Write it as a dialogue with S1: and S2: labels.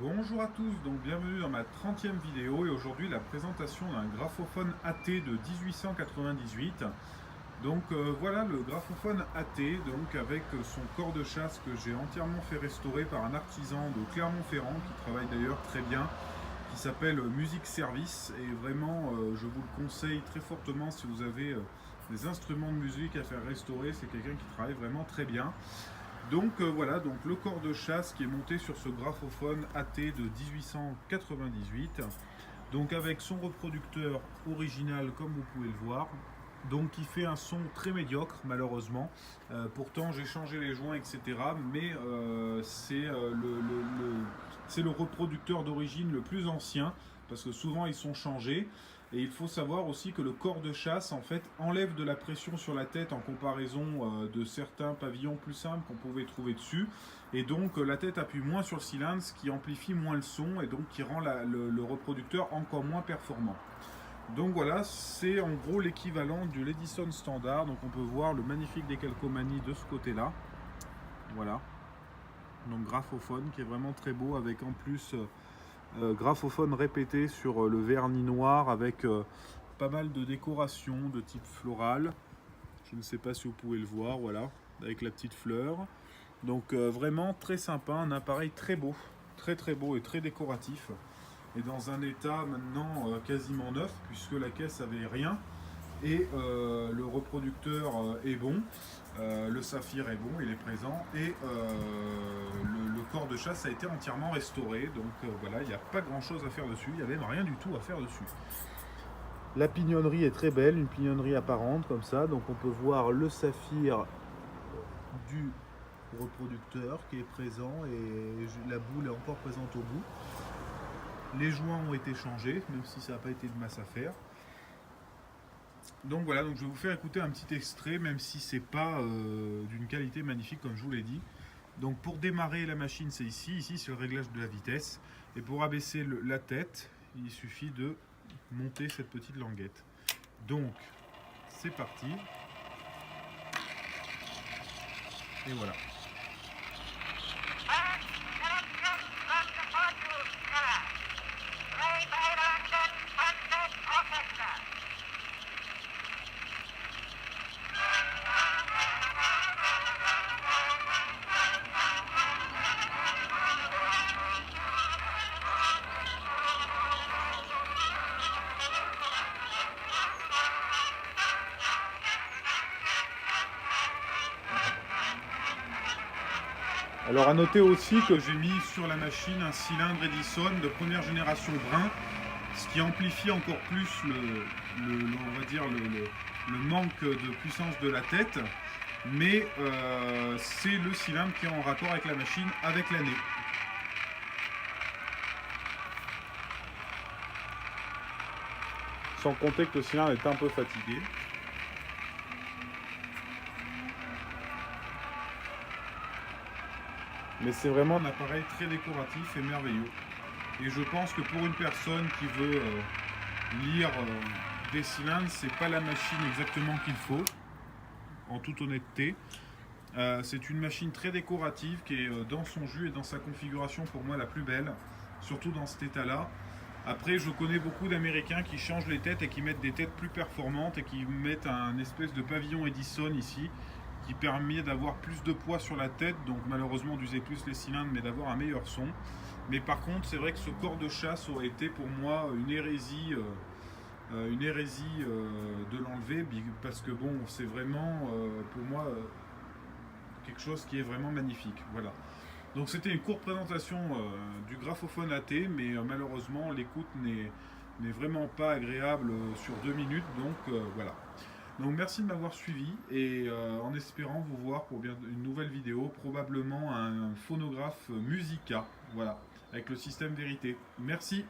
S1: Bonjour à tous, donc bienvenue dans ma 30e vidéo et aujourd'hui la présentation d'un graphophone AT de 1898. Donc voilà le graphophone AT donc avec son corps de chasse que j'ai entièrement fait restaurer par un artisan de Clermont-Ferrand qui travaille d'ailleurs très bien, qui s'appelle Music Service et vraiment je vous le conseille très fortement si vous avez des instruments de musique à faire restaurer, c'est quelqu'un qui travaille vraiment très bien. Donc voilà, donc le corps de chasse qui est monté sur ce graphophone AT de 1898, donc avec son reproducteur original comme vous pouvez le voir, donc qui fait un son très médiocre malheureusement. Pourtant j'ai changé les joints etc. Mais c'est le reproducteur d'origine le plus ancien parce que souvent ils sont changés. Et il faut savoir aussi que le corps de chasse en fait enlève de la pression sur la tête en comparaison de certains pavillons plus simples qu'on pouvait trouver dessus. Et donc la tête appuie moins sur le cylindre, ce qui amplifie moins le son et donc qui rend le reproducteur encore moins performant. Donc voilà, c'est en gros l'équivalent du l'Edison standard. Donc on peut voir le magnifique décalcomanie de ce côté-là. Voilà. Donc graphophone qui est vraiment très beau avec en plus graphophone répété sur le vernis noir avec pas mal de décorations de type floral. Je ne sais pas si vous pouvez le voir, voilà, avec la petite fleur. Donc vraiment très sympa, un appareil très beau et très décoratif. Et dans un état maintenant quasiment neuf puisque la caisse avait rien. Et le reproducteur est bon, le saphir est bon, il est présent, et le corps de chasse a été entièrement restauré, donc voilà, il n'y a pas grand chose à faire dessus, il n'y a même rien du tout à faire dessus. La pignonnerie est très belle, une pignonnerie apparente comme ça, donc on peut voir le saphir du reproducteur qui est présent et la boule est encore présente au bout. Les joints ont été changés, même si ça n'a pas été de masse à faire. Donc voilà, donc je vais vous faire écouter un petit extrait, même si c'est pas d'une qualité magnifique comme je vous l'ai dit. Donc pour démarrer la machine, c'est ici c'est le réglage de la vitesse. Et pour abaisser la tête, il suffit de monter cette petite languette. Donc c'est parti. Et voilà. Alors à noter aussi que j'ai mis sur la machine un cylindre Edison de première génération brun, ce qui amplifie encore plus on va dire le manque de puissance de la tête, mais c'est le cylindre qui est en rapport avec la machine avec l'année. Sans compter que le cylindre est un peu fatigué. Mais c'est vraiment un appareil très décoratif et merveilleux. Et je pense que pour une personne qui veut lire des cylindres, c'est pas la machine exactement qu'il faut, en toute honnêteté. C'est une machine très décorative qui est dans son jus et dans sa configuration pour moi la plus belle, surtout dans cet état-là. Après, je connais beaucoup d'Américains qui changent les têtes et qui mettent des têtes plus performantes et qui mettent un espèce de pavillon Edison ici, qui permet d'avoir plus de poids sur la tête, donc malheureusement d'user plus les cylindres mais d'avoir un meilleur son. Mais par contre c'est vrai que ce corps de chasse aurait été pour moi une hérésie de l'enlever parce que bon c'est vraiment pour moi quelque chose qui est vraiment magnifique. Voilà. Donc c'était une courte présentation du graphophone AT mais malheureusement l'écoute n'est vraiment pas agréable sur 2 minutes donc voilà. Donc merci de m'avoir suivi et en espérant vous voir pour bien une nouvelle vidéo, probablement un phonographe Musica, voilà, avec le système vérité. Merci.